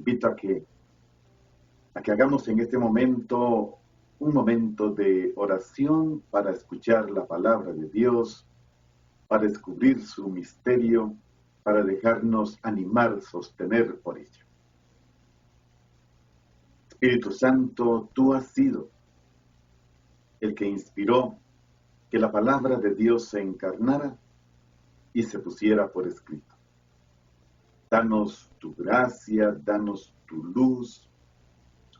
invito a que hagamos en este momento un momento de oración para escuchar la palabra de Dios, para descubrir su misterio, para dejarnos animar, sostener por ello. Espíritu Santo, tú has sido el que inspiró que la palabra de Dios se encarnara y se pusiera por escrito. Danos tu gracia, danos tu luz,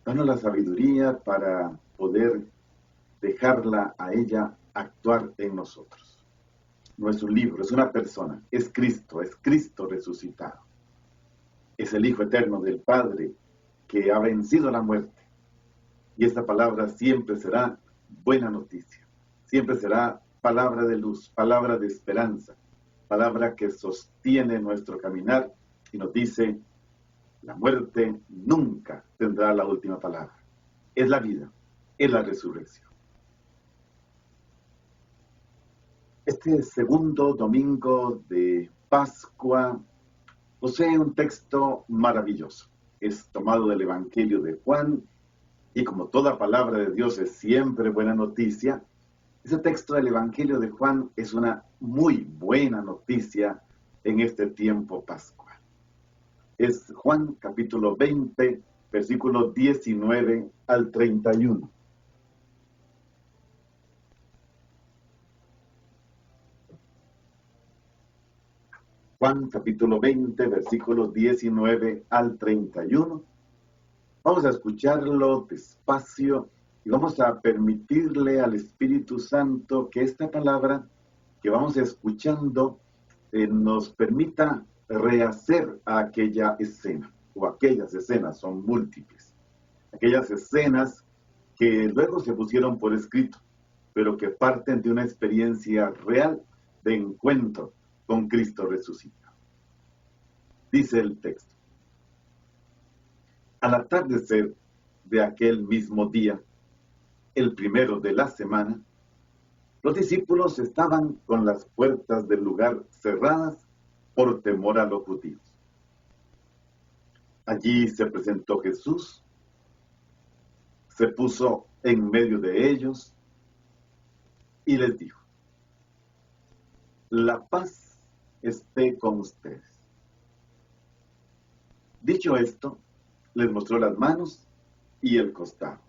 danos la sabiduría para poder dejarla a ella actuar en nosotros. No es un libro, es una persona, es Cristo resucitado. Es el Hijo eterno del Padre que ha vencido la muerte. Y esta palabra siempre será buena noticia, siempre será palabra de luz, palabra de esperanza, palabra que sostiene nuestro caminar y nos dice, la muerte nunca tendrá la última palabra. Es la vida, es la resurrección. Este segundo domingo de Pascua posee un texto maravilloso. Es tomado del Evangelio de Juan y como toda palabra de Dios es siempre buena noticia, ese texto del Evangelio de Juan es una muy buena noticia en este tiempo pascual. Es Juan capítulo 20, versículos 19 al 31. Juan capítulo 20, versículos 19 al 31. Vamos a escucharlo despacio y vamos a permitirle al Espíritu Santo que esta palabra que vamos escuchando nos permita rehacer aquella escena, o aquellas escenas, son múltiples. Aquellas escenas que luego se pusieron por escrito, pero que parten de una experiencia real de encuentro con Cristo resucitado. Dice el texto. Al atardecer de aquel mismo día, el primero de la semana, los discípulos estaban con las puertas del lugar cerradas por temor a los judíos. Allí se presentó Jesús, se puso en medio de ellos y les dijo, la paz esté con ustedes. Dicho esto, les mostró las manos y el costado.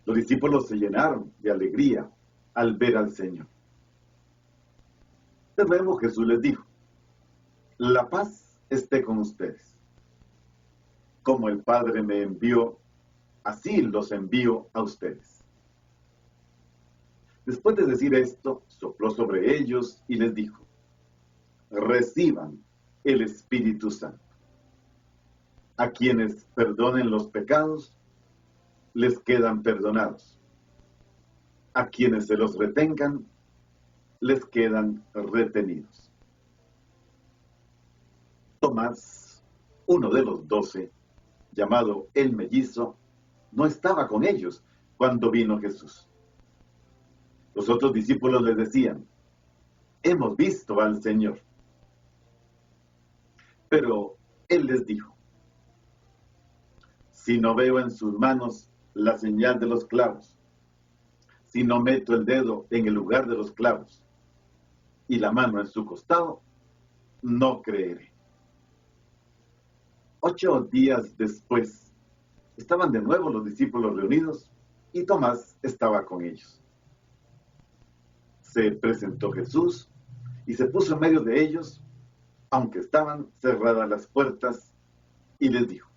Los discípulos se llenaron de alegría al ver al Señor. De nuevo Jesús les dijo, la paz esté con ustedes. Como el Padre me envió, así los envío a ustedes. Después de decir esto, sopló sobre ellos y les dijo, reciban el Espíritu Santo. A quienes perdonen los pecados, les quedan perdonados. A quienes se los retengan, les quedan retenidos. Tomás, uno de los 12, llamado el mellizo, no estaba con ellos cuando vino Jesús. Los otros discípulos les decían, hemos visto al Señor. Pero él les dijo, si no veo en sus manos la señal de los clavos, si no meto el dedo en el lugar de los clavos y la mano en su costado, no creeré. 8 días después, estaban de nuevo los discípulos reunidos y Tomás estaba con ellos. Se presentó Jesús y se puso en medio de ellos, aunque estaban cerradas las puertas, y les dijo,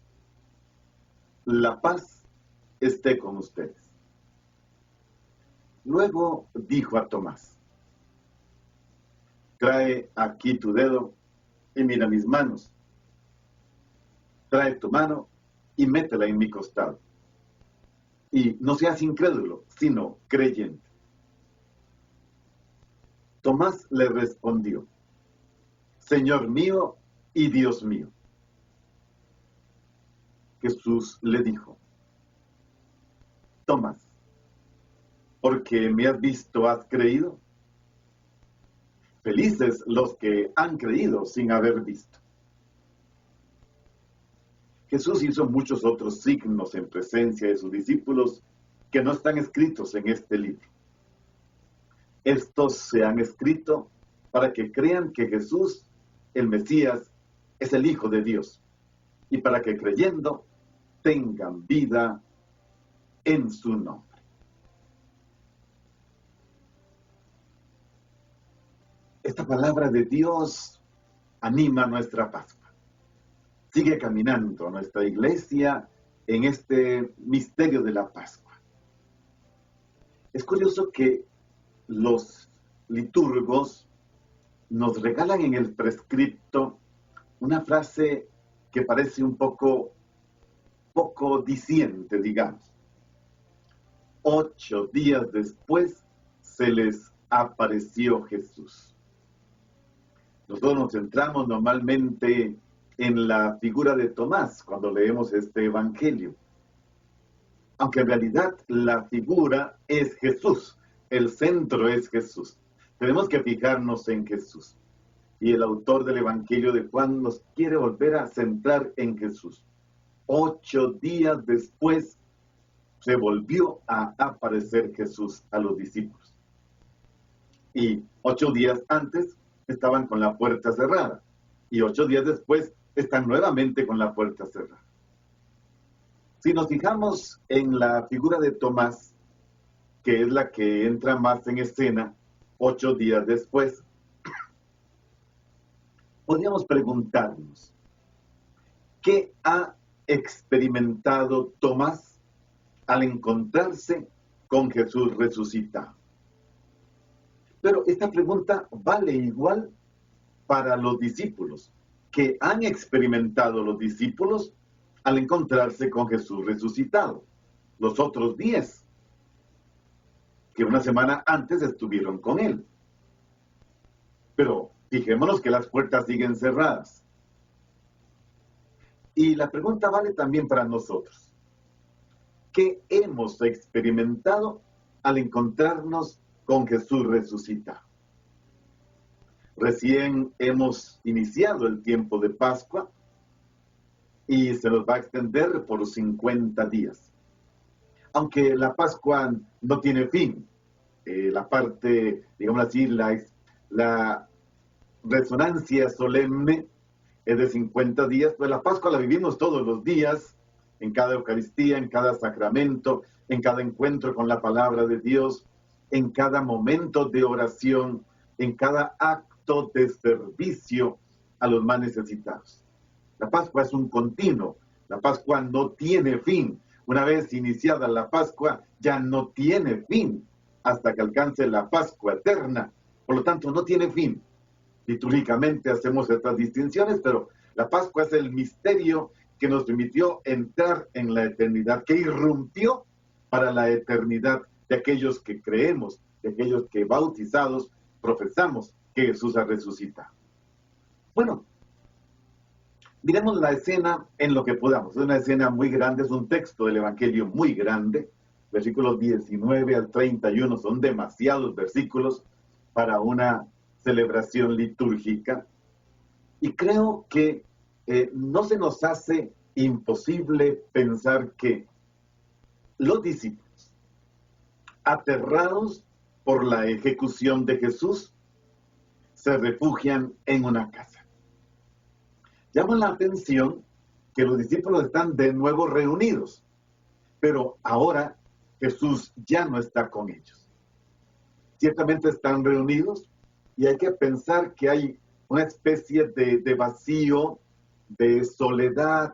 la paz esté con ustedes. Luego dijo a Tomás, trae aquí tu dedo y mira mis manos. Trae tu mano y métela en mi costado. Y no seas incrédulo, sino creyente. Tomás le respondió, Señor mío y Dios mío. Jesús le dijo, Tomás, porque me has visto, has creído. Felices los que han creído sin haber visto. Jesús hizo muchos otros signos en presencia de sus discípulos que no están escritos en este libro. Estos se han escrito para que crean que Jesús, el Mesías, es el Hijo de Dios, y para que creyendo tengan vida en su nombre. Esta palabra de Dios anima nuestra Pascua. Sigue caminando nuestra iglesia en este misterio de la Pascua. Es curioso que los liturgos nos regalan en el prescripto una frase que parece un poco diciente, digamos. 8 días después se les apareció Jesús. Nosotros nos centramos normalmente en la figura de Tomás cuando leemos este evangelio. Aunque en realidad la figura es Jesús, el centro es Jesús. Tenemos que fijarnos en Jesús. Y el autor del evangelio de Juan nos quiere volver a centrar en Jesús. 8 días después se volvió a aparecer Jesús a los discípulos. Y 8 días antes estaban con la puerta cerrada. Y 8 días después están nuevamente con la puerta cerrada. Si nos fijamos en la figura de Tomás, que es la que entra más en escena 8 días después, podríamos preguntarnos, ¿qué ha experimentado Tomás al encontrarse con Jesús resucitado? Pero esta pregunta vale igual para los discípulos. ¿Qué han experimentado los discípulos al encontrarse con Jesús resucitado? Los otros 10, que una semana antes estuvieron con él. Pero fijémonos que las puertas siguen cerradas. Y la pregunta vale también para nosotros. ¿Qué hemos experimentado al encontrarnos con Jesús resucitado? Recién hemos iniciado el tiempo de Pascua y se nos va a extender por 50 días. Aunque la Pascua no tiene fin, la parte, digamos así, la resonancia solemne es de 50 días, pues la Pascua la vivimos todos los días, en cada Eucaristía, en cada sacramento, en cada encuentro con la palabra de Dios, en cada momento de oración, en cada acto de servicio a los más necesitados. La Pascua es un continuo, la Pascua no tiene fin. Una vez iniciada la Pascua, ya no tiene fin hasta que alcance la Pascua eterna. Por lo tanto, no tiene fin. Litúrgicamente hacemos estas distinciones, pero la Pascua es el misterio que nos permitió entrar en la eternidad, que irrumpió para la eternidad de aquellos que creemos, de aquellos que bautizados profesamos que Jesús ha resucitado. Bueno, miremos la escena en lo que podamos. Es una escena muy grande, es un texto del Evangelio muy grande. Versículos 19 al 31 son demasiados versículos para una celebración litúrgica. Y creo que no se nos hace imposible pensar que los discípulos, aterrados por la ejecución de Jesús, se refugian en una casa. Llama la atención que los discípulos están de nuevo reunidos, pero ahora Jesús ya no está con ellos. Ciertamente están reunidos y hay que pensar que hay una especie de vacío, de soledad,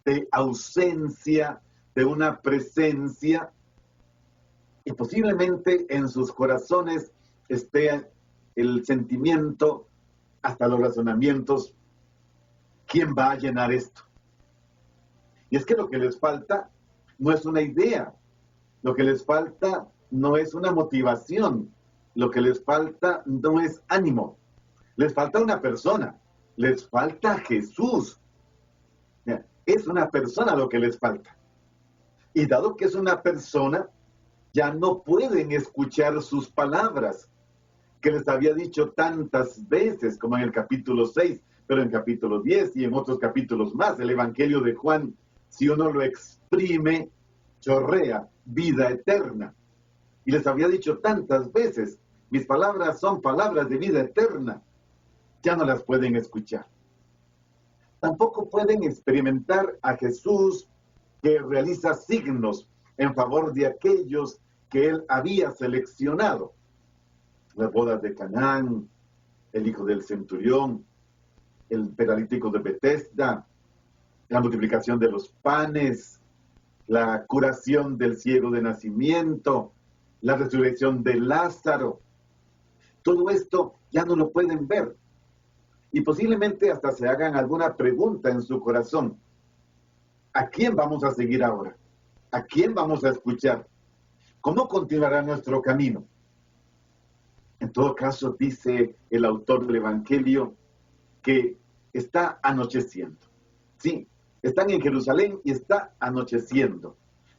de ausencia, de una presencia, y posiblemente en sus corazones esté el sentimiento, hasta los razonamientos, ¿quién va a llenar esto? Y es que lo que les falta no es una idea, lo que les falta no es una motivación, lo que les falta no es ánimo, les falta una persona, les falta Jesús. Es una persona lo que les falta. Y dado que es una persona, ya no pueden escuchar sus palabras, que les había dicho tantas veces, como en el capítulo 6, pero en capítulo 10 y en otros capítulos más, el Evangelio de Juan, si uno lo exprime, chorrea vida eterna. Y les había dicho tantas veces, mis palabras son palabras de vida eterna. Ya no las pueden escuchar. Tampoco pueden experimentar a Jesús que realiza signos en favor de aquellos que él había seleccionado. Las bodas de Canaán, el hijo del centurión, el paralítico de Betesda, la multiplicación de los panes, la curación del ciego de nacimiento, la resurrección de Lázaro. Todo esto ya no lo pueden ver. Y posiblemente hasta se hagan alguna pregunta en su corazón. ¿A quién vamos a seguir ahora? ¿A quién vamos a escuchar? ¿Cómo continuará nuestro camino? En todo caso, dice el autor del Evangelio que está anocheciendo. Sí, están en Jerusalén y está anocheciendo.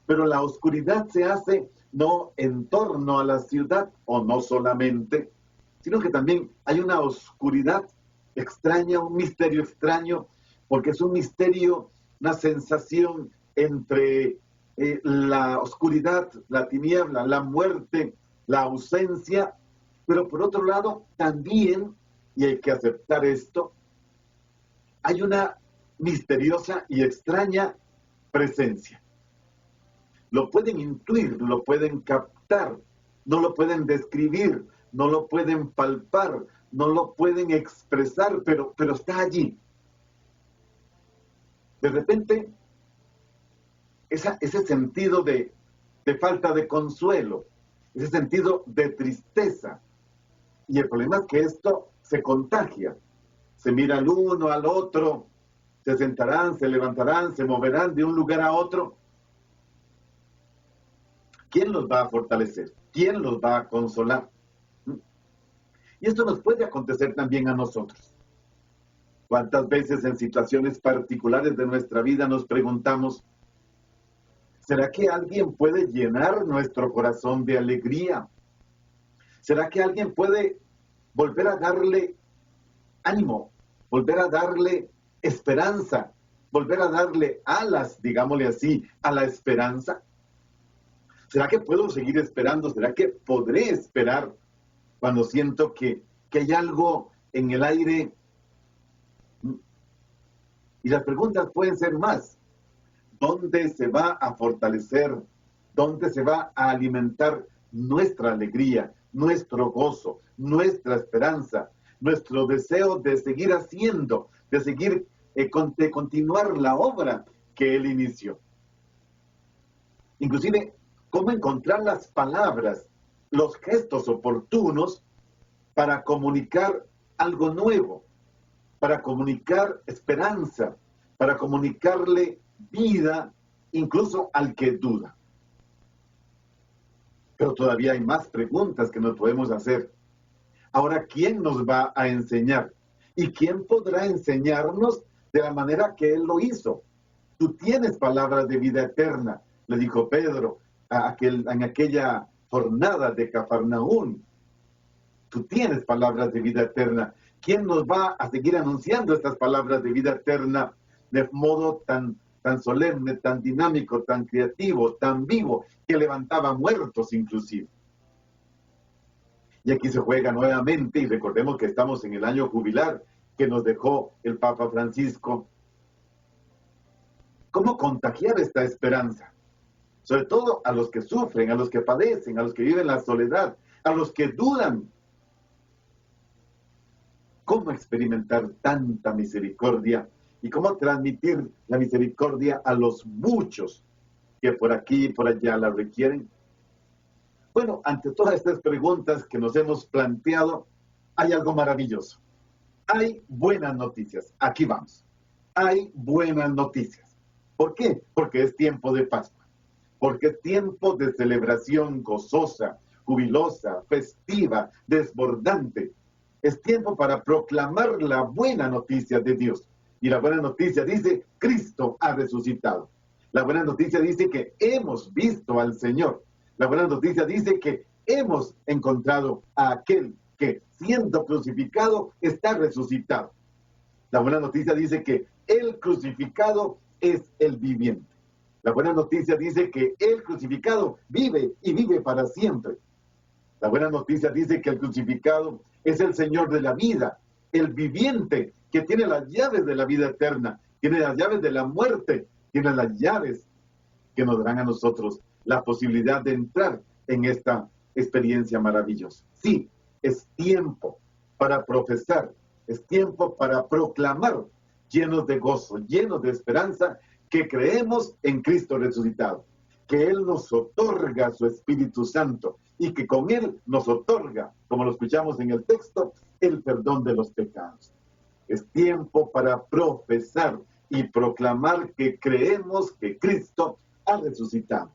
Pero la oscuridad se hace no en torno a la ciudad, o no solamente, sino que también hay una oscuridad extraña, un misterio extraño, porque es un misterio, una sensación entre la oscuridad, la tiniebla, la muerte, la ausencia, pero por otro lado también, y hay que aceptar esto, hay una misteriosa y extraña presencia. Lo pueden intuir, lo pueden captar, no lo pueden describir, no lo pueden palpar, no lo pueden expresar, pero está allí. De repente, ese sentido de falta de consuelo, ese sentido de tristeza. Y el problema es que esto se contagia. Se mira al uno, al otro, se sentarán, se levantarán, se moverán de un lugar a otro. ¿Quién los va a fortalecer? ¿Quién los va a consolar? Y esto nos puede acontecer también a nosotros. ¿Cuántas veces en situaciones particulares de nuestra vida nos preguntamos, ¿será que alguien puede llenar nuestro corazón de alegría? ¿Será que alguien puede volver a darle ánimo, volver a darle esperanza, volver a darle alas, digámosle así, a la esperanza? ¿Será que puedo seguir esperando? ¿Será que podré esperar cuando siento que hay algo en el aire? Y las preguntas pueden ser más. ¿Dónde se va a fortalecer? ¿Dónde se va a alimentar nuestra alegría, nuestro gozo, nuestra esperanza, nuestro deseo de seguir haciendo, de seguir, de continuar la obra que Él inició? Inclusive, ¿cómo encontrar las palabras, los gestos oportunos para comunicar algo nuevo, para comunicar esperanza, para comunicarle vida, incluso al que duda? Pero todavía hay más preguntas que nos podemos hacer. Ahora, ¿quién nos va a enseñar? ¿Y quién podrá enseñarnos de la manera que Él lo hizo? Tú tienes palabras de vida eterna, le dijo Pedro en aquella jornada de Cafarnaún. Tú tienes palabras de vida eterna. ¿Quién nos va a seguir anunciando estas palabras de vida eterna de modo tan solemne, tan dinámico, tan creativo, tan vivo, que levantaba muertos inclusive? Y aquí se juega nuevamente, y recordemos que estamos en el año jubilar que nos dejó el Papa Francisco. ¿Cómo contagiar esta esperanza? Sobre todo a los que sufren, a los que padecen, a los que viven la soledad, a los que dudan. ¿Cómo experimentar tanta misericordia? ¿Y cómo transmitir la misericordia a los muchos que por aquí y por allá la requieren? Bueno, ante todas estas preguntas que nos hemos planteado, hay algo maravilloso. Hay buenas noticias. Aquí vamos. Hay buenas noticias. ¿Por qué? Porque es tiempo de Pascua. Porque es tiempo de celebración gozosa, jubilosa, festiva, desbordante. Es tiempo para proclamar la buena noticia de Dios. Y la buena noticia dice, Cristo ha resucitado. La buena noticia dice que hemos visto al Señor. La buena noticia dice que hemos encontrado a aquel que, siendo crucificado, está resucitado. La buena noticia dice que el crucificado es el viviente. La buena noticia dice que el crucificado vive y vive para siempre. La buena noticia dice que el crucificado es el Señor de la vida, el viviente que tiene las llaves de la vida eterna, tiene las llaves de la muerte, tiene las llaves que nos darán a nosotros la posibilidad de entrar en esta experiencia maravillosa. Sí, es tiempo para profesar, es tiempo para proclamar, llenos de gozo, llenos de esperanza, que creemos en Cristo resucitado, que Él nos otorga su Espíritu Santo y que con Él nos otorga, como lo escuchamos en el texto, el perdón de los pecados. Es tiempo para profesar y proclamar que creemos que Cristo ha resucitado,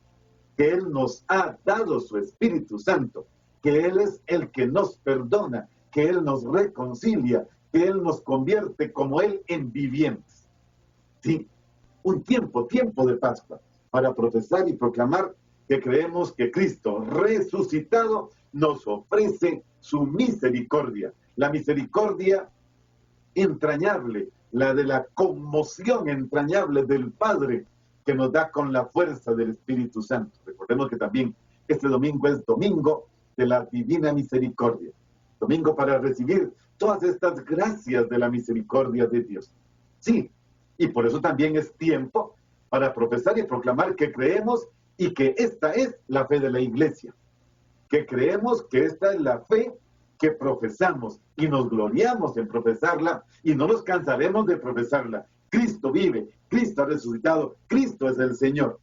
que Él nos ha dado su Espíritu Santo, que Él es el que nos perdona, que Él nos reconcilia, que Él nos convierte como Él en vivientes. Sí, un tiempo de Pascua, para profesar y proclamar que creemos que Cristo resucitado nos ofrece su misericordia, la misericordia entrañable, la de la conmoción entrañable del Padre, que nos da con la fuerza del Espíritu Santo. Recordemos que también este domingo es domingo de la divina misericordia, domingo para recibir todas estas gracias de la misericordia de Dios. Sí, y por eso también es tiempo para profesar y proclamar que creemos y que esta es la fe de la Iglesia, que creemos que esta es la fe que profesamos y nos gloriamos en profesarla y no nos cansaremos de profesarla. Cristo vive, Cristo ha resucitado, Cristo es el Señor.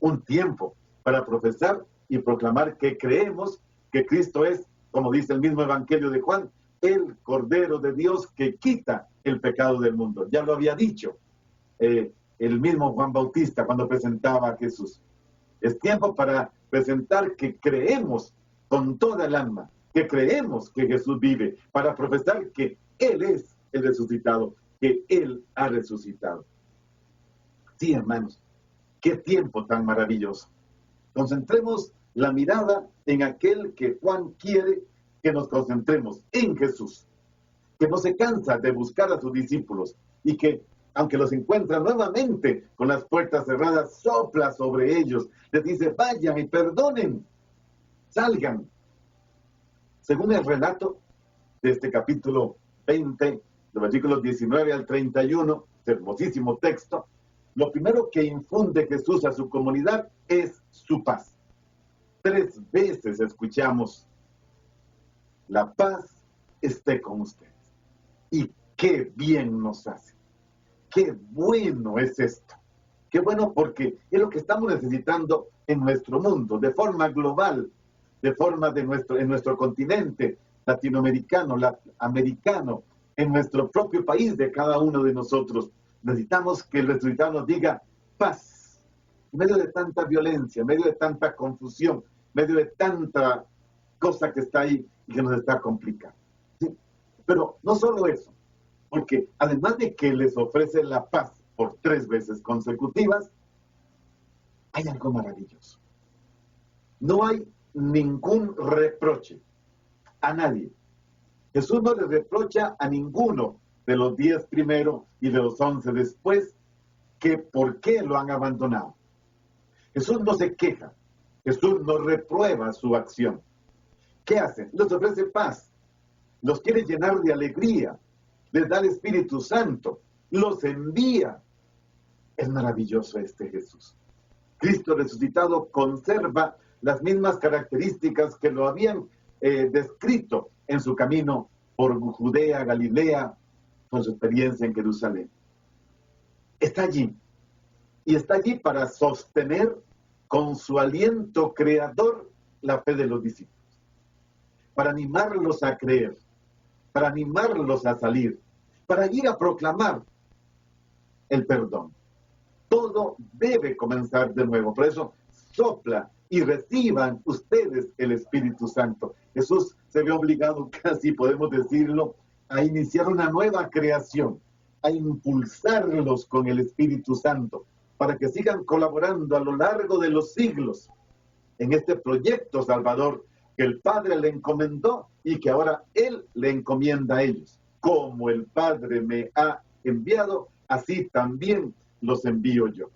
Un tiempo para profesar y proclamar que creemos que Cristo es, como dice el mismo Evangelio de Juan, el Cordero de Dios que quita el pecado del mundo. Ya lo había dicho el mismo Juan Bautista cuando presentaba a Jesús. Es tiempo para presentar que creemos con toda el alma, que creemos que Jesús vive, para profesar que Él es el resucitado, que Él ha resucitado. Sí, hermanos, qué tiempo tan maravilloso. Concentremos la mirada en aquel que Juan quiere que nos concentremos, en Jesús, que no se cansa de buscar a sus discípulos y que, aunque los encuentra nuevamente con las puertas cerradas, sopla sobre ellos, les dice, vayan y perdonen, salgan. Según el relato de este capítulo 20, de versículos 19 al 31, este hermosísimo texto, lo primero que infunde Jesús a su comunidad es su paz. 3 veces escuchamos, la paz esté con ustedes. Y qué bien nos hace. Qué bueno es esto. Qué bueno porque es lo que estamos necesitando en nuestro mundo, de forma global, de forma en nuestro continente latinoamericano, americano, en nuestro propio país de cada uno de nosotros. Necesitamos que el resucitado nos diga paz, en medio de tanta violencia, en medio de tanta confusión, en medio de tanta cosa que está ahí y que nos está complicando. ¿Sí? Pero no solo eso, porque además de que les ofrece la paz por 3 veces consecutivas, hay algo maravilloso. No hay ningún reproche a nadie. Jesús no le reprocha a ninguno de los 10 primeros y de los 11 después que por qué lo han abandonado. Jesús no se queja, Jesús no reprueba su acción. ¿Qué hace? Les ofrece paz, los quiere llenar de alegría, les da el Espíritu Santo, los envía. Es maravilloso este Jesús. Cristo resucitado conserva las mismas características que lo habían descrito en su camino por Judea, Galilea, con su experiencia en Jerusalén. Está allí, y está allí para sostener con su aliento creador la fe de los discípulos, para animarlos a creer, para animarlos a salir, para ir a proclamar el perdón. Todo debe comenzar de nuevo, por eso sopla y reciban ustedes el Espíritu Santo. Jesús se ve obligado, casi podemos decirlo, a iniciar una nueva creación, a impulsarlos con el Espíritu Santo, para que sigan colaborando a lo largo de los siglos en este proyecto salvador que el Padre le encomendó y que ahora Él le encomienda a ellos. como el Padre me ha enviado, así también los envío yo.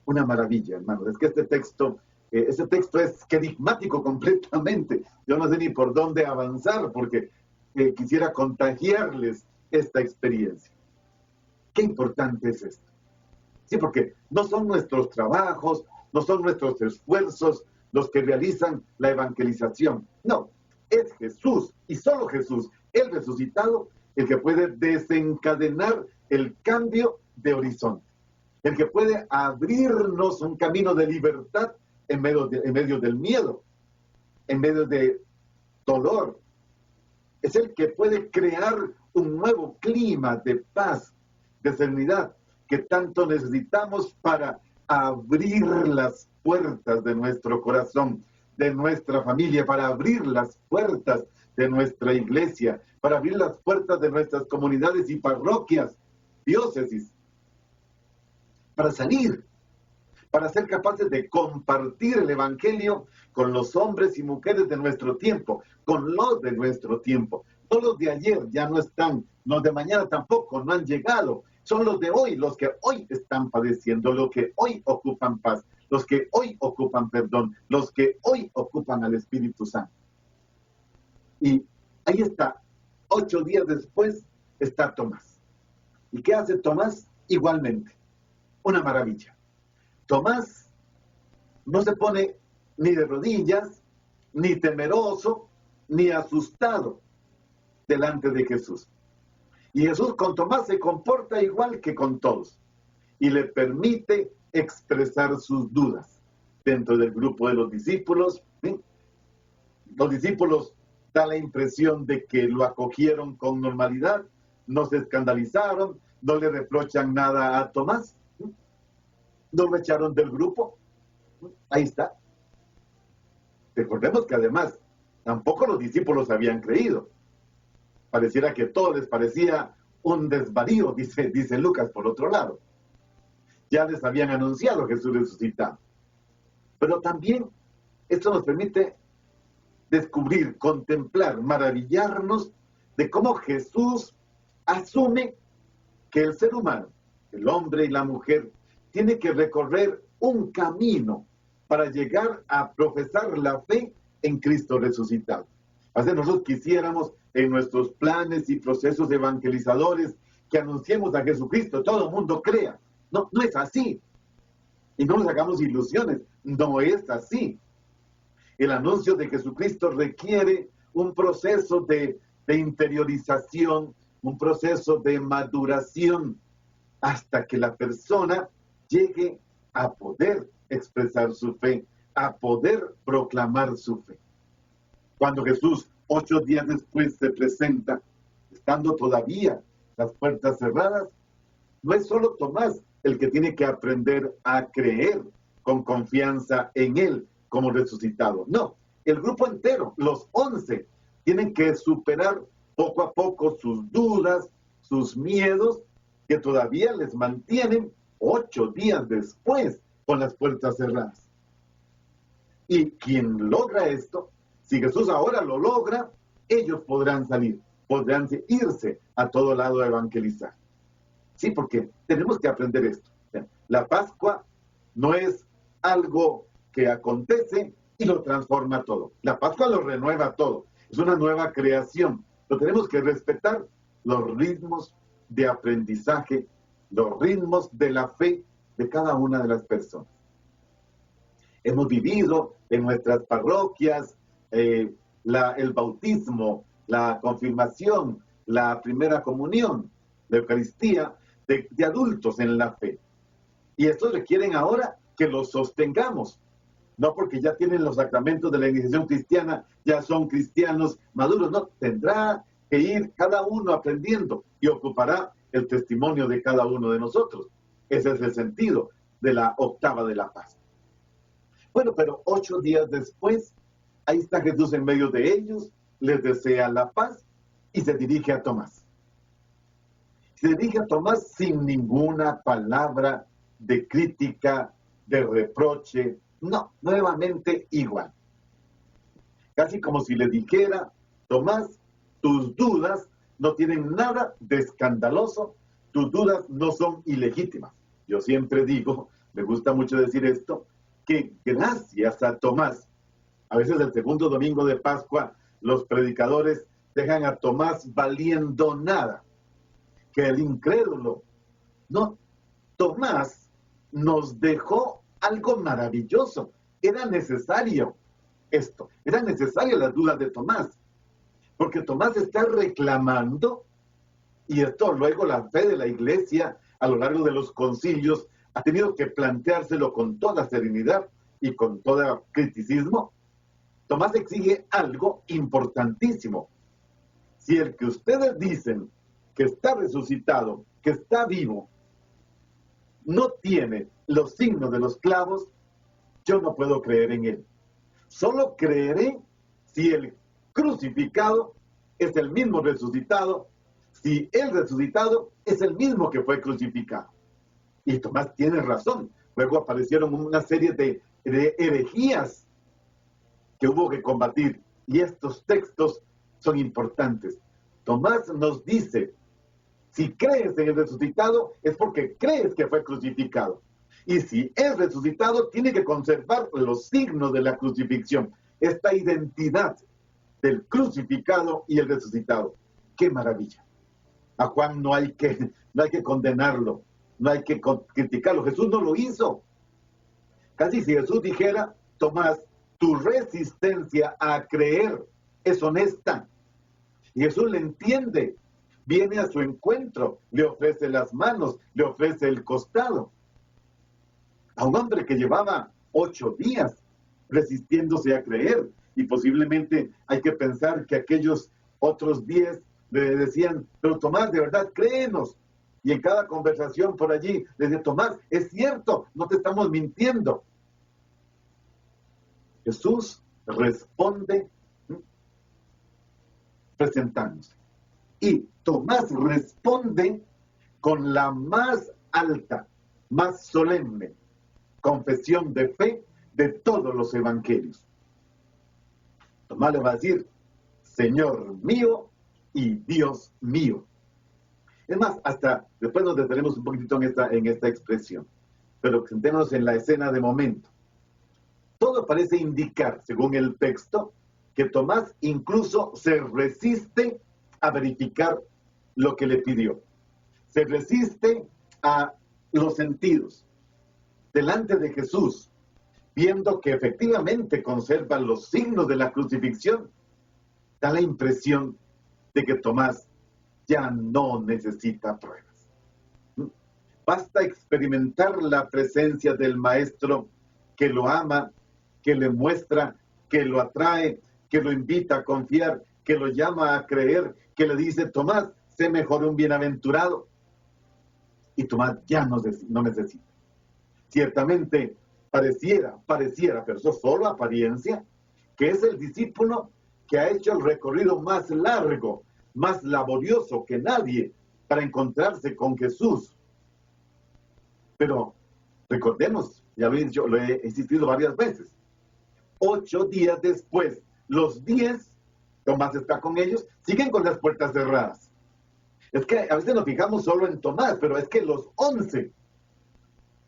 Una maravilla, hermanos. Es que este texto es querigmático completamente. Yo no sé ni por dónde avanzar, porque quisiera contagiarles esta experiencia. Qué importante es esto. Sí, porque no son nuestros trabajos, no son nuestros esfuerzos los que realizan la evangelización. No, es Jesús, y solo Jesús, el resucitado, el que puede desencadenar el cambio de horizonte, el que puede abrirnos un camino de libertad en medio del miedo, en medio de dolor. Es el que puede crear un nuevo clima de paz, de serenidad, que tanto necesitamos para abrir las puertas de nuestro corazón, de nuestra familia, para abrir las puertas de nuestra iglesia, para abrir las puertas de nuestras comunidades y parroquias, diócesis, para salir, para ser capaces de compartir el evangelio con los hombres y mujeres de nuestro tiempo, con los de nuestro tiempo. No los de ayer ya no están, los de mañana tampoco, no han llegado. Son los de hoy, los que hoy están padeciendo, los que hoy ocupan paz, los que hoy ocupan perdón, los que hoy ocupan al Espíritu Santo. Y ahí está, 8 días después está Tomás. ¿Y qué hace Tomás? Igualmente, una maravilla. Tomás no se pone ni de rodillas, ni temeroso, ni asustado delante de Jesús. Y Jesús con Tomás se comporta igual que con todos y le permite expresar sus dudas dentro del grupo de los discípulos. ¿Sí? Los discípulos da la impresión de que lo acogieron con normalidad, no se escandalizaron, no le reprochan nada a Tomás, no lo echaron del grupo. Ahí está. Recordemos que además tampoco los discípulos habían creído. Pareciera que todo les parecía un desvarío, dice Lucas por otro lado. Ya les habían anunciado Jesús resucitado. Pero también esto nos permite descubrir, contemplar, maravillarnos de cómo Jesús asume que el ser humano, el hombre y la mujer, tiene que recorrer un camino para llegar a profesar la fe en Cristo resucitado. Así nosotros quisiéramos en nuestros planes y procesos evangelizadores que anunciemos a Jesucristo, todo el mundo crea. No, no es así. Y no nos hagamos ilusiones, no es así. El anuncio de Jesucristo requiere un proceso de interiorización, un proceso de maduración, hasta que la persona llegue a poder expresar su fe, a poder proclamar su fe. Cuando Jesús 8 días después se presenta, estando todavía las puertas cerradas, no es solo Tomás el que tiene que aprender a creer con confianza en él como resucitado. No, el grupo entero, los 11, tienen que superar poco a poco sus dudas, sus miedos, que todavía les mantienen 8 días después con las puertas cerradas. Y quien logra esto, si Jesús ahora lo logra, ellos podrán salir, podrán irse a todo lado a evangelizar. Sí, porque tenemos que aprender esto. La Pascua no es algo que acontece y lo transforma todo. La Pascua lo renueva todo. Es una nueva creación. Pero tenemos que respetar los ritmos de aprendizaje, los ritmos de la fe de cada una de las personas. Hemos vivido en nuestras parroquias el bautismo, la confirmación, la primera comunión, la Eucaristía de adultos en la fe. Y estos requieren ahora que los sostengamos, no porque ya tienen los sacramentos de la iniciación cristiana, ya son cristianos maduros, no, tendrá que ir cada uno aprendiendo y ocupará el testimonio de cada uno de nosotros. Ese es el sentido de la octava de la paz. Bueno, pero 8 días después, ahí está Jesús en medio de ellos, les desea la paz y se dirige a Tomás. Se dirige a Tomás sin ninguna palabra de crítica, de reproche, no, nuevamente igual. Casi como si le dijera, Tomás, tus dudas no tienen nada de escandaloso, tus dudas no son ilegítimas. Yo siempre digo, me gusta mucho decir esto, que gracias a Tomás, a veces el segundo domingo de Pascua, los predicadores dejan a Tomás valiendo nada, que el incrédulo. No, Tomás nos dejó algo maravilloso. Era necesario esto, era necesaria la duda de Tomás, porque Tomás está reclamando, y esto luego la fe de la iglesia a lo largo de los concilios ha tenido que planteárselo con toda serenidad y con todo criticismo. Tomás exige algo importantísimo. Si el que ustedes dicen que está resucitado, que está vivo, no tiene los signos de los clavos, yo no puedo creer en él. Solo creeré si el crucificado es el mismo resucitado, si el resucitado es el mismo que fue crucificado. Y Tomás tiene razón. Luego aparecieron una serie de herejías que hubo que combatir, y estos textos son importantes. Tomás nos dice, si crees en el resucitado es porque crees que fue crucificado. Y si es resucitado, tiene que conservar los signos de la crucifixión, esta identidad del crucificado y el resucitado. ¡Qué maravilla! A Juan no hay que condenarlo, no hay que criticarlo. Jesús no lo hizo. Casi si Jesús dijera, Tomás, tu resistencia a creer es honesta. Y Jesús le entiende, viene a su encuentro, le ofrece las manos, le ofrece el costado. A un hombre que llevaba 8 días resistiéndose a creer, y posiblemente hay que pensar que aquellos otros 10 le decían, pero Tomás, de verdad, créenos. Y en cada conversación por allí le decía, Tomás, es cierto, no te estamos mintiendo. Jesús responde presentándose. Y Tomás responde con la más alta, más solemne confesión de fe de todos los evangelios. Tomás le va a decir, Señor mío y Dios mío. Es más, hasta después nos detenemos un poquitito en esta expresión, pero sentémonos en la escena de momento. Todo parece indicar, según el texto, que Tomás incluso se resiste a verificar lo que le pidió. Se resiste a los sentidos. Delante de Jesús, viendo que efectivamente conserva los signos de la crucifixión, da la impresión de que Tomás ya no necesita pruebas. Basta experimentar la presencia del Maestro que lo ama, que le muestra, que lo atrae, que lo invita a confiar, que lo llama a creer, que le dice, Tomás, sé mejor un bienaventurado. Y Tomás ya no necesita. Ciertamente pareciera, pero eso solo apariencia, que es el discípulo que ha hecho el recorrido más largo, más laborioso que nadie para encontrarse con Jesús. Pero recordemos, ya lo he dicho, lo he insistido varias veces, 8 días después, los 10, Tomás está con ellos, siguen con las puertas cerradas. Es que a veces nos fijamos solo en Tomás, pero es que los 11,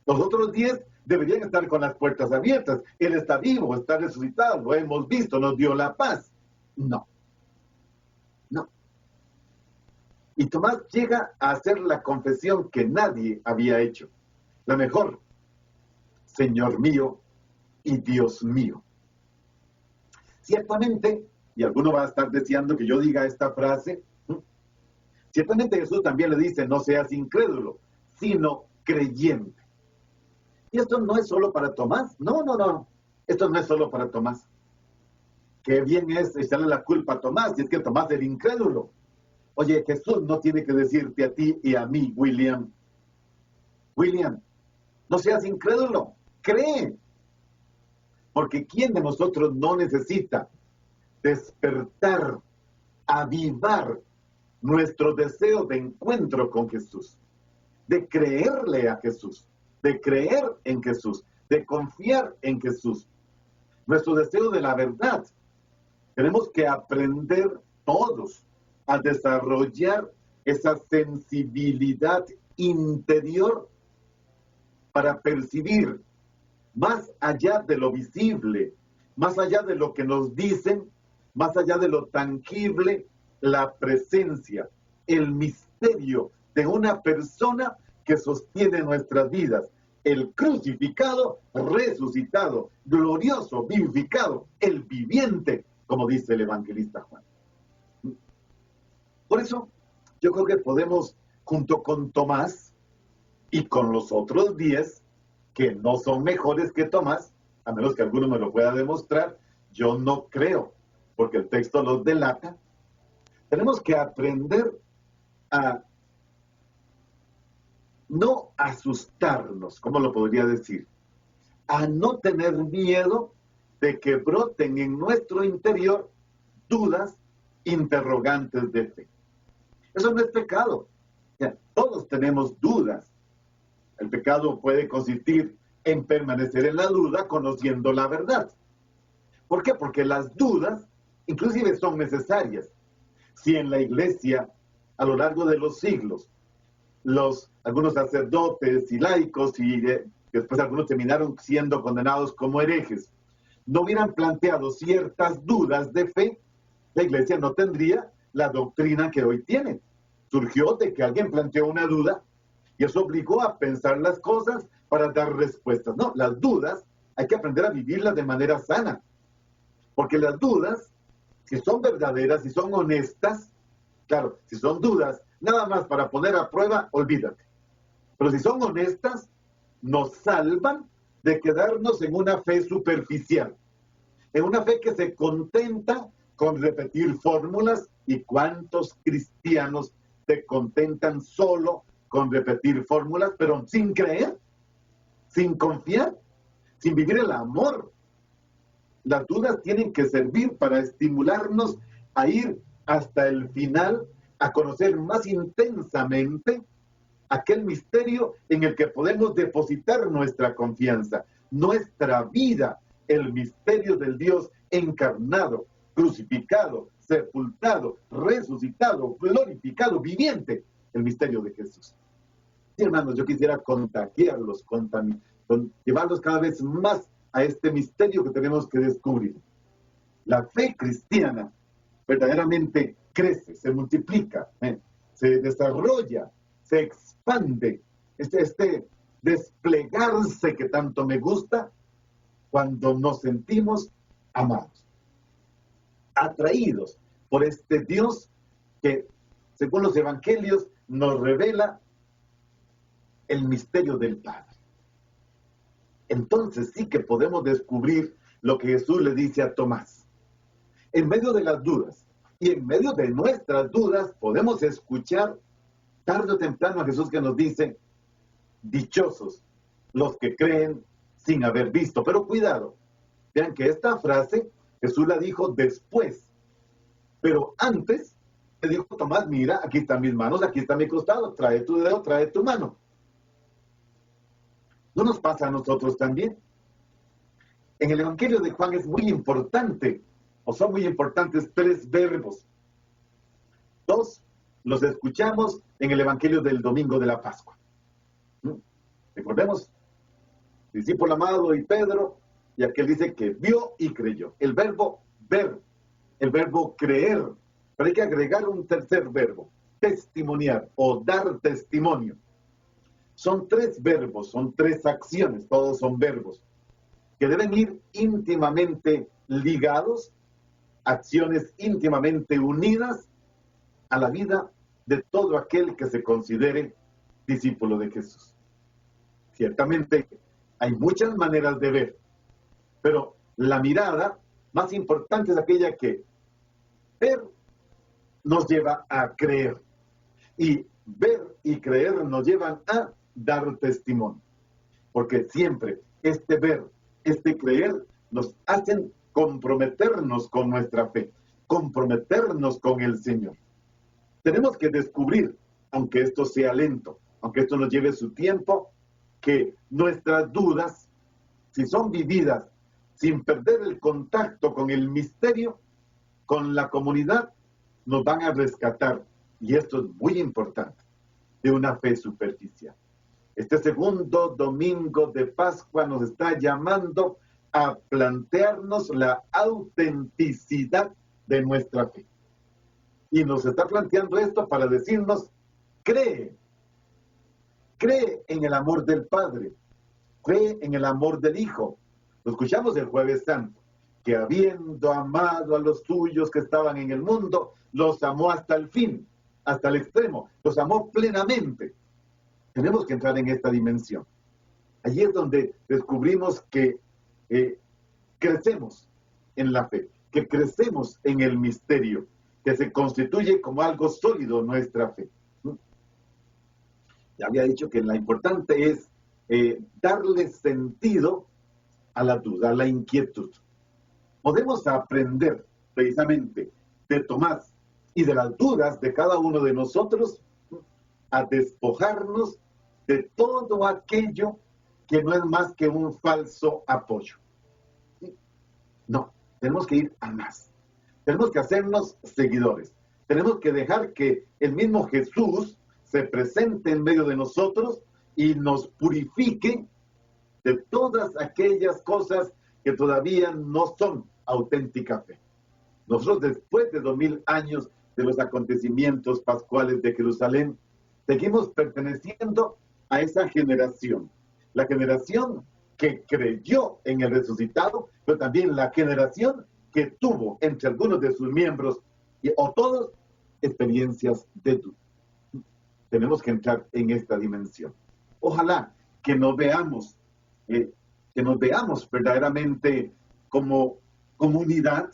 los otros 10 deberían estar con las puertas abiertas. Él está vivo, está resucitado, lo hemos visto, nos dio la paz. No. Y Tomás llega a hacer la confesión que nadie había hecho. La mejor, Señor mío y Dios mío. Ciertamente, y alguno va a estar deseando que yo diga esta frase, ciertamente Jesús también le dice, no seas incrédulo, sino creyente. Y esto no es solo para Tomás, no, esto no es solo para Tomás. Qué bien es echarle la culpa a Tomás, y es que Tomás era incrédulo. Oye, Jesús no tiene que decirte a ti y a mí, William, no seas incrédulo, cree. Porque ¿quién de nosotros no necesita despertar, avivar nuestro deseo de encuentro con Jesús? De creerle a Jesús, de creer en Jesús, de confiar en Jesús. Nuestro deseo de la verdad. Tenemos que aprender todos a desarrollar esa sensibilidad interior para percibir más allá de lo visible, más allá de lo que nos dicen, más allá de lo tangible, la presencia, el misterio de una persona que sostiene nuestras vidas, el crucificado, resucitado, glorioso, vivificado, el viviente, como dice el evangelista Juan. Por eso, yo creo que podemos, junto con Tomás y con los otros 10, que no son mejores que Tomás, a menos que alguno me lo pueda demostrar, yo no creo, porque el texto los delata. Tenemos que aprender a no asustarnos, ¿cómo lo podría decir? A no tener miedo de que broten en nuestro interior dudas, interrogantes de fe. Eso no es pecado. Todos tenemos dudas. El pecado puede consistir en permanecer en la duda conociendo la verdad. ¿Por qué? Porque las dudas inclusive son necesarias. Si en la iglesia, a lo largo de los siglos, algunos sacerdotes y laicos, y después algunos terminaron siendo condenados como herejes, no hubieran planteado ciertas dudas de fe, la iglesia no tendría la doctrina que hoy tiene. Surgió de que alguien planteó una duda y eso obligó a pensar las cosas para dar respuestas. No, las dudas hay que aprender a vivirlas de manera sana, porque las dudas, si son verdaderas, si son honestas, claro, si son dudas nada más para poner a prueba, olvídate. Pero si son honestas, nos salvan de quedarnos en una fe superficial, en una fe que se contenta con repetir fórmulas. ¿Y cuántos cristianos se contentan solo con repetir fórmulas, pero sin creer, sin confiar, sin vivir el amor? Las dudas tienen que servir para estimularnos a ir hasta el final, a conocer más intensamente aquel misterio en el que podemos depositar nuestra confianza, nuestra vida, el misterio del Dios encarnado, crucificado, sepultado, resucitado, glorificado, viviente, el misterio de Jesús. Sí, hermanos, yo quisiera contagiarlos, llevarlos cada vez más a este misterio que tenemos que descubrir. La fe cristiana verdaderamente crece, se multiplica, se desarrolla, se expande, este desplegarse que tanto me gusta cuando nos sentimos amados, atraídos por este Dios que, según los evangelios, nos revela el misterio del Padre. Entonces sí que podemos descubrir lo que Jesús le dice a Tomás. En medio de las dudas y en medio de nuestras dudas podemos escuchar tarde o temprano a Jesús que nos dice: dichosos los que creen sin haber visto. Pero cuidado, vean que esta frase Jesús la dijo después, pero antes le dijo: Tomás, mira, aquí están mis manos, aquí está mi costado, trae tu dedo, trae tu mano. ¿No nos pasa a nosotros también? En el Evangelio de Juan es muy importante, o son muy importantes, 3 verbos. 2 los escuchamos en el Evangelio del domingo de la Pascua. Recordemos, discípulo amado y Pedro, y aquel dice que vio y creyó. El verbo ver, el verbo creer, pero hay que agregar un tercer verbo: testimoniar o dar testimonio. Son 3 verbos, son 3 acciones, todos son verbos, que deben ir íntimamente ligados, acciones íntimamente unidas a la vida de todo aquel que se considere discípulo de Jesús. Ciertamente hay muchas maneras de ver, pero la mirada más importante es aquella que ver nos lleva a creer, y ver y creer nos llevan a dar testimonio, porque siempre este ver, este creer nos hacen comprometernos con nuestra fe, comprometernos con el Señor. Tenemos que descubrir, aunque esto sea lento, aunque esto nos lleve su tiempo, que nuestras dudas, si son vividas sin perder el contacto con el misterio, con la comunidad, nos van a rescatar, y esto es muy importante, de una fe superficial. Este segundo domingo de Pascua nos está llamando a plantearnos la autenticidad de nuestra fe. Y nos está planteando esto para decirnos, cree en el amor del Padre, cree en el amor del Hijo. Lo escuchamos el Jueves Santo, que habiendo amado a los suyos que estaban en el mundo, los amó hasta el fin, hasta el extremo, los amó plenamente. Tenemos que entrar en esta dimensión. Allí es donde descubrimos que crecemos en la fe, que crecemos en el misterio, que se constituye como algo sólido nuestra fe. Ya había dicho que lo importante es darle sentido a la duda, a la inquietud. Podemos aprender precisamente de Tomás y de las dudas de cada uno de nosotros a despojarnos de todo aquello que no es más que un falso apoyo. ¿Sí? No, tenemos que ir a más. Tenemos que hacernos seguidores. Tenemos que dejar que el mismo Jesús se presente en medio de nosotros y nos purifique de todas aquellas cosas que todavía no son auténtica fe. Nosotros, después de 2000 años de los acontecimientos pascuales de Jerusalén, seguimos perteneciendo a esa generación. La generación que creyó en el resucitado, pero también la generación que tuvo entre algunos de sus miembros, o todos, experiencias de duda. Tenemos que entrar en esta dimensión. Ojalá que nos veamos verdaderamente como comunidad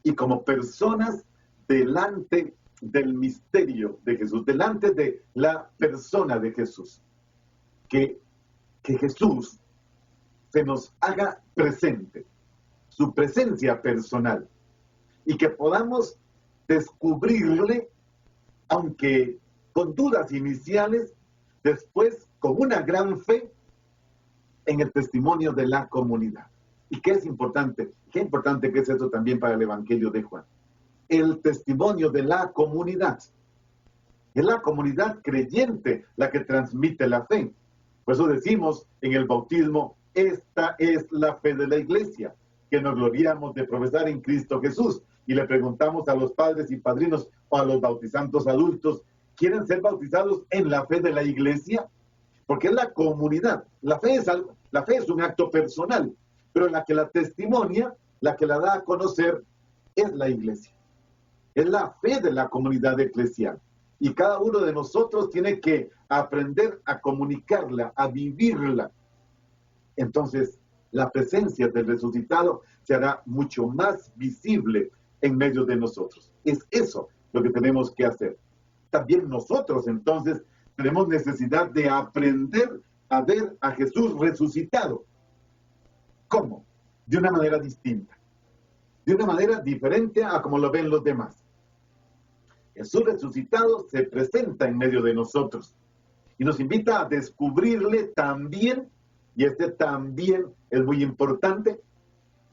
y como personas delante del misterio de Jesús, delante de la persona de Jesús. Que Jesús se nos haga presente, su presencia personal, y que podamos descubrirle, aunque con dudas iniciales, después con una gran fe en el testimonio de la comunidad. ¿Y qué es importante? Qué importante que es eso también para el Evangelio de Juan. El testimonio de la comunidad. Es la comunidad creyente la que transmite la fe. Por eso decimos en el bautismo, esta es la fe de la iglesia, que nos gloriamos de profesar en Cristo Jesús. Y le preguntamos a los padres y padrinos o a los bautizantes adultos, ¿quieren ser bautizados en la fe de la iglesia? Porque es la comunidad. La fe es un acto personal, pero la que la testimonia, la que la da a conocer, es la iglesia. Es la fe de la comunidad eclesial. Y cada uno de nosotros tiene que aprender a comunicarla, a vivirla. Entonces, la presencia del resucitado se hará mucho más visible en medio de nosotros. Es eso lo que tenemos que hacer. También nosotros, entonces, tenemos necesidad de aprender a ver a Jesús resucitado. ¿Cómo? De una manera distinta. De una manera diferente a como lo ven los demás. Jesús resucitado se presenta en medio de nosotros y nos invita a descubrirle también, y este también es muy importante,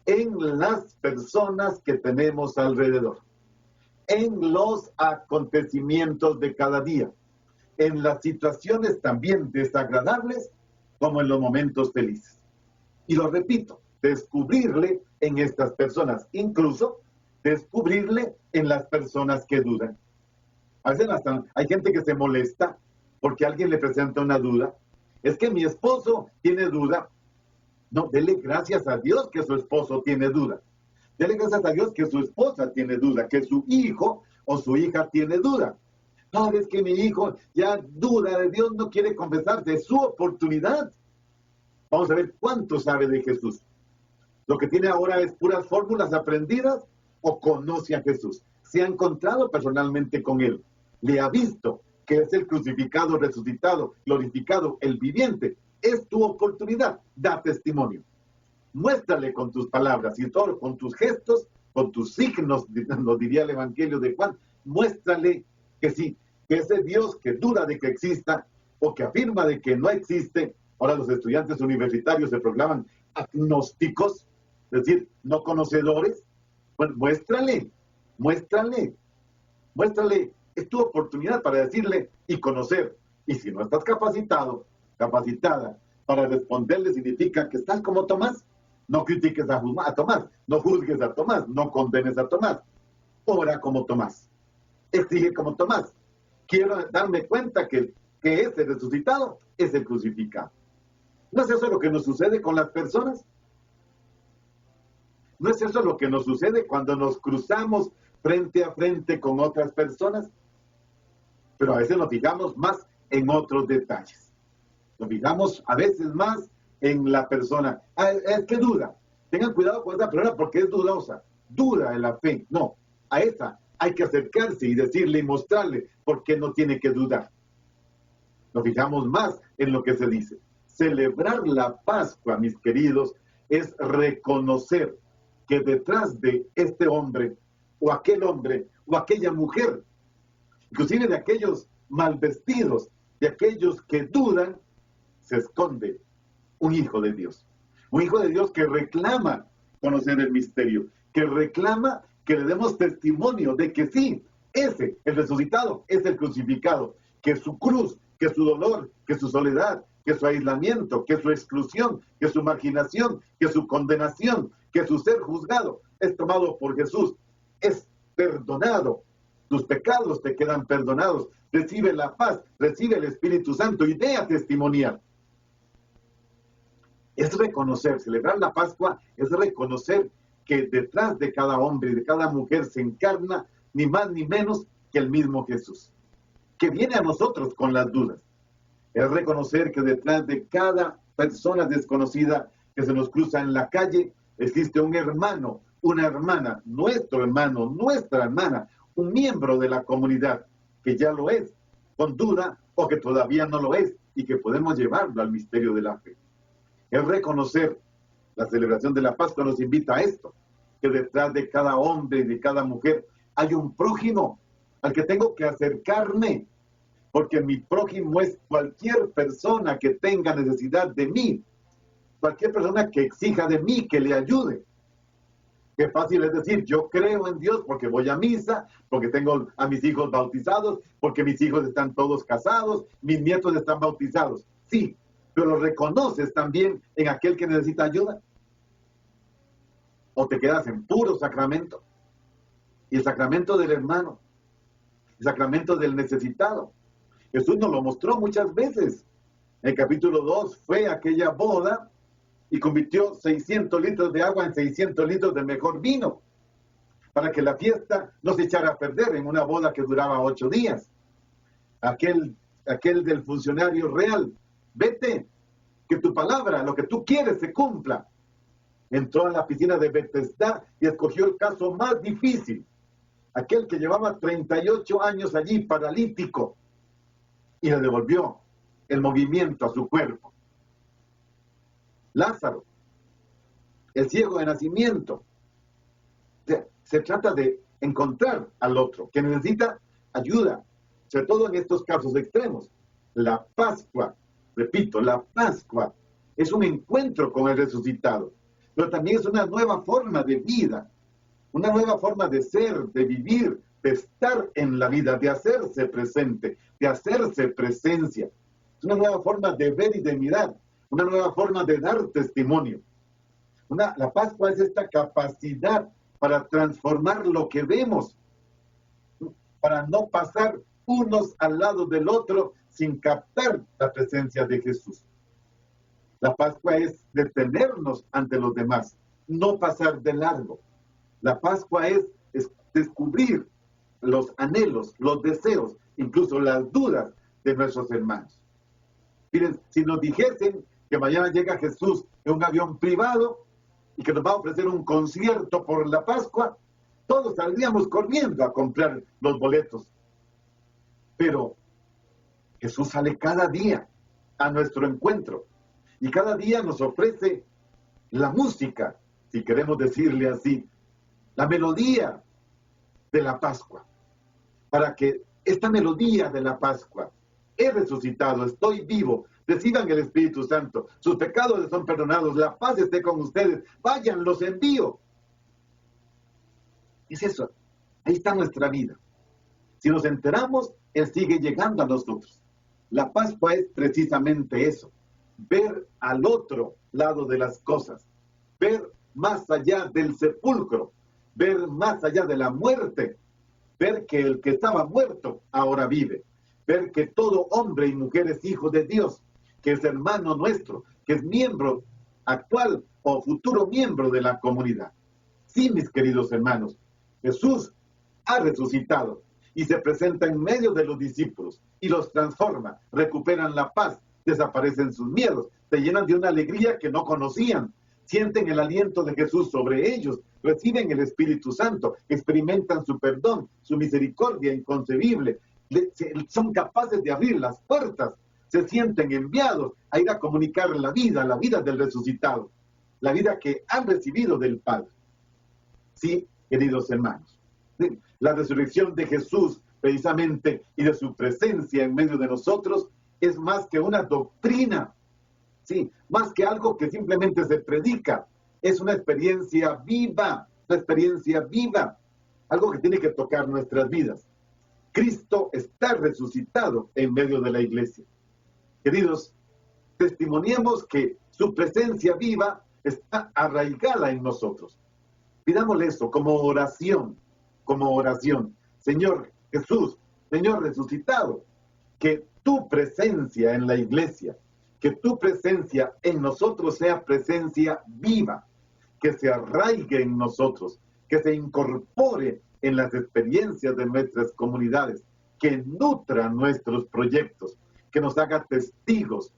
en las personas que tenemos alrededor, en los acontecimientos de cada día, en las situaciones también desagradables como en los momentos felices. Y lo repito, descubrirle en estas personas, incluso descubrirle en las personas que dudan. A veces hay gente que se molesta porque alguien le presenta una duda. Es que mi esposo tiene duda. No, dele gracias a Dios que su esposo tiene duda. Dele gracias a Dios que su esposa tiene duda, que su hijo o su hija tiene duda. No, es que mi hijo ya duda de Dios, no quiere confesar, de su oportunidad. Vamos a ver cuánto sabe de Jesús. Lo que tiene ahora es puras fórmulas aprendidas o conoce a Jesús. Se ha encontrado personalmente con él. Le ha visto que es el crucificado, resucitado, glorificado, el viviente. Es tu oportunidad. Da testimonio. Muéstrale con tus palabras y todo, con tus gestos, con tus signos, nos diría el Evangelio de Juan. Muéstrale que sí, que ese Dios que duda de que exista o que afirma de que no existe. Ahora los estudiantes universitarios se proclaman agnósticos, es decir, no conocedores. Bueno, muéstrale Muéstrale, es tu oportunidad para decirle y conocer. Y si no estás capacitado, capacitada para responderle, significa que estás como Tomás. No critiques a Tomás, no juzgues a Tomás, no condenes a Tomás. Ora como Tomás, exige como Tomás. Quiero darme cuenta que ese resucitado es el crucificado. ¿No es eso lo que nos sucede con las personas? ¿No es eso lo que nos sucede cuando nos cruzamos frente a frente con otras personas? Pero a veces nos fijamos más en otros detalles. Nos fijamos a veces más en la persona. Es que duda. Tengan cuidado con esa persona porque es dudosa. Duda en la fe. No, a esa hay que acercarse y decirle y mostrarle por qué no tiene que dudar. Nos fijamos más en lo que se dice. Celebrar la Pascua, mis queridos, es reconocer que detrás de este hombre o aquella mujer, inclusive de aquellos mal vestidos, de aquellos que dudan, se esconde un hijo de Dios. Un hijo de Dios que reclama conocer el misterio, que reclama que le demos testimonio de que sí, ese, el resucitado, es el crucificado, que su cruz, que su dolor, que su soledad, que su aislamiento, que su exclusión, que su marginación, que su condenación, que su ser juzgado es tomado por Jesús, es perdonado. Tus pecados te quedan perdonados. Recibe la paz, recibe el Espíritu Santo y ve a testimoniar. Es reconocer, celebrar la Pascua, es reconocer que detrás de cada hombre y de cada mujer se encarna ni más ni menos que el mismo Jesús, que viene a nosotros con las dudas. Es reconocer que detrás de cada persona desconocida que se nos cruza en la calle, existe un hermano, una hermana, nuestro hermano, nuestra hermana, un miembro de la comunidad, que ya lo es, con duda, o que todavía no lo es, y que podemos llevarlo al misterio de la fe. Es reconocer, la celebración de la Pascua nos invita a esto, que detrás de cada hombre y de cada mujer hay un prójimo al que tengo que acercarme, porque mi prójimo es cualquier persona que tenga necesidad de mí, cualquier persona que exija de mí que le ayude. Qué fácil es decir, yo creo en Dios porque voy a misa, porque tengo a mis hijos bautizados, porque mis hijos están todos casados, mis nietos están bautizados. Sí, pero lo reconoces también en aquel que necesita ayuda. O te quedas en puro sacramento. Y el sacramento del hermano, el sacramento del necesitado. Jesús nos lo mostró muchas veces. En el capítulo 2 fue aquella boda y convirtió 600 litros de agua en 600 litros de mejor vino, para que la fiesta no se echara a perder en una boda que duraba 8 días. Aquel del funcionario real, vete, que tu palabra, lo que tú quieres, se cumpla. Entró a la piscina de Betesda y escogió el caso más difícil, aquel que llevaba 38 años allí, paralítico, y le devolvió el movimiento a su cuerpo. Lázaro, el ciego de nacimiento. Se trata de encontrar al otro, que necesita ayuda, sobre todo en estos casos extremos. La Pascua, repito, la Pascua es un encuentro con el resucitado, pero también es una nueva forma de vida, una nueva forma de ser, de vivir, de estar en la vida, de hacerse presente, de hacerse presencia. Es una nueva forma de ver y de mirar, una nueva forma de dar testimonio. La Pascua es esta capacidad para transformar lo que vemos, para no pasar unos al lado del otro sin captar la presencia de Jesús. La Pascua es detenernos ante los demás, no pasar de largo. La Pascua es descubrir los anhelos, los deseos, incluso las dudas de nuestros hermanos. Miren, si nos dijesen que mañana llega Jesús en un avión privado y que nos va a ofrecer un concierto por la Pascua, todos saldríamos corriendo a comprar los boletos. Pero Jesús sale cada día a nuestro encuentro y cada día nos ofrece la música, si queremos decirle así, la melodía de la Pascua, para que esta melodía de la Pascua, he resucitado, estoy vivo, reciban el Espíritu Santo, sus pecados les son perdonados, la paz esté con ustedes, vayan, los envío. Es eso, ahí está nuestra vida. Si nos enteramos, Él sigue llegando a nosotros. La Pascua es precisamente eso, ver al otro lado de las cosas, ver más allá del sepulcro, ver más allá de la muerte, ver que el que estaba muerto ahora vive, ver que todo hombre y mujer es hijo de Dios, que es hermano nuestro, que es miembro actual o futuro miembro de la comunidad. Sí, mis queridos hermanos, Jesús ha resucitado y se presenta en medio de los discípulos y los transforma, recuperan la paz, desaparecen sus miedos, se llenan de una alegría que no conocían, sienten el aliento de Jesús sobre ellos, reciben el Espíritu Santo, experimentan su perdón, su misericordia inconcebible, son capaces de abrir las puertas, se sienten enviados a ir a comunicar la vida del resucitado, la vida que han recibido del Padre. Sí, queridos hermanos, la resurrección de Jesús precisamente y de su presencia en medio de nosotros es más que una doctrina, sí, más que algo que simplemente se predica, es una experiencia viva, algo que tiene que tocar nuestras vidas. Cristo está resucitado en medio de la iglesia. Queridos, testimoniemos que su presencia viva está arraigada en nosotros. Pidámosle eso como oración. Señor Jesús, Señor resucitado, que tu presencia en la iglesia, que tu presencia en nosotros sea presencia viva, que se arraigue en nosotros, que se incorpore en las experiencias de nuestras comunidades, que nutra nuestros proyectos, que nos haga testigos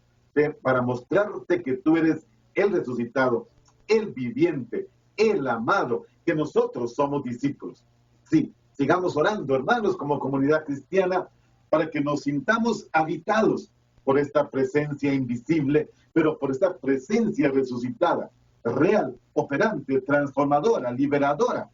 para mostrarte que tú eres el resucitado, el viviente, el amado, que nosotros somos discípulos. Sí, sigamos orando, hermanos, como comunidad cristiana, para que nos sintamos habitados por esta presencia invisible, pero por esta presencia resucitada, real, operante, transformadora, liberadora.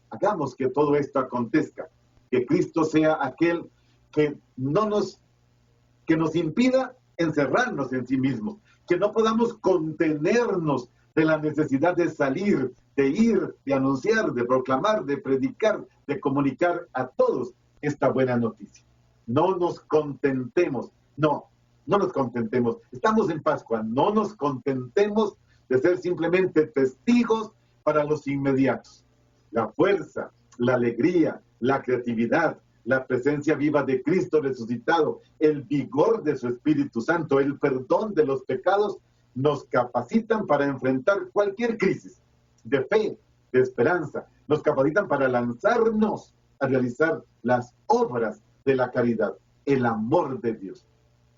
Hagamos que todo esto acontezca, que Cristo sea aquel que nos impida encerrarnos en sí mismos, que no podamos contenernos de la necesidad de salir, de ir, de anunciar, de proclamar, de predicar, de comunicar a todos esta buena noticia. No nos contentemos, no nos contentemos. Estamos en Pascua, no nos contentemos de ser simplemente testigos para los inmediatos. La fuerza, la alegría, la creatividad, la presencia viva de Cristo resucitado, el vigor de su Espíritu Santo, el perdón de los pecados, nos capacitan para enfrentar cualquier crisis de fe, de esperanza, nos capacitan para lanzarnos a realizar las obras de la caridad, el amor de Dios.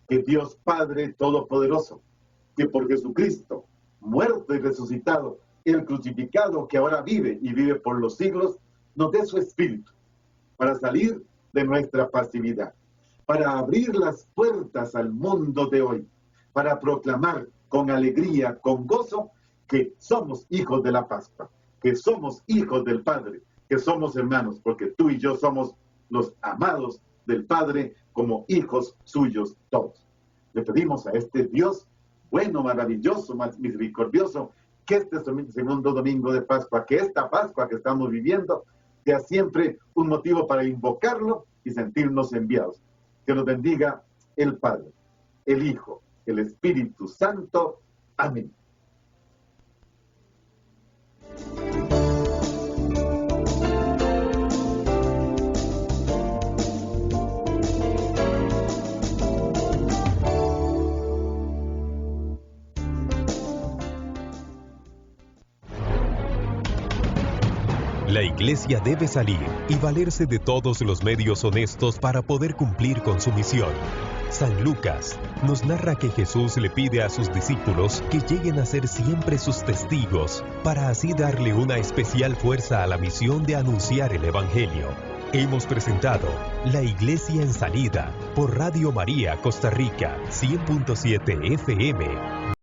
Que Dios Padre Todopoderoso, que por Jesucristo, muerto y resucitado, el crucificado que ahora vive y vive por los siglos, nos dé su Espíritu para salir de nuestra pasividad, para abrir las puertas al mundo de hoy, para proclamar con alegría, con gozo, que somos hijos de la Pascua, que somos hijos del Padre, que somos hermanos, porque tú y yo somos los amados del Padre como hijos suyos todos. Le pedimos a este Dios bueno, maravilloso, misericordioso, que este segundo domingo de Pascua, que esta Pascua que estamos viviendo, sea siempre un motivo para invocarlo y sentirnos enviados. Que nos bendiga el Padre, el Hijo, el Espíritu Santo. Amén. La Iglesia debe salir y valerse de todos los medios honestos para poder cumplir con su misión. San Lucas nos narra que Jesús le pide a sus discípulos que lleguen a ser siempre sus testigos, para así darle una especial fuerza a la misión de anunciar el Evangelio. Hemos presentado La Iglesia en Salida por Radio María Costa Rica 100.7 FM.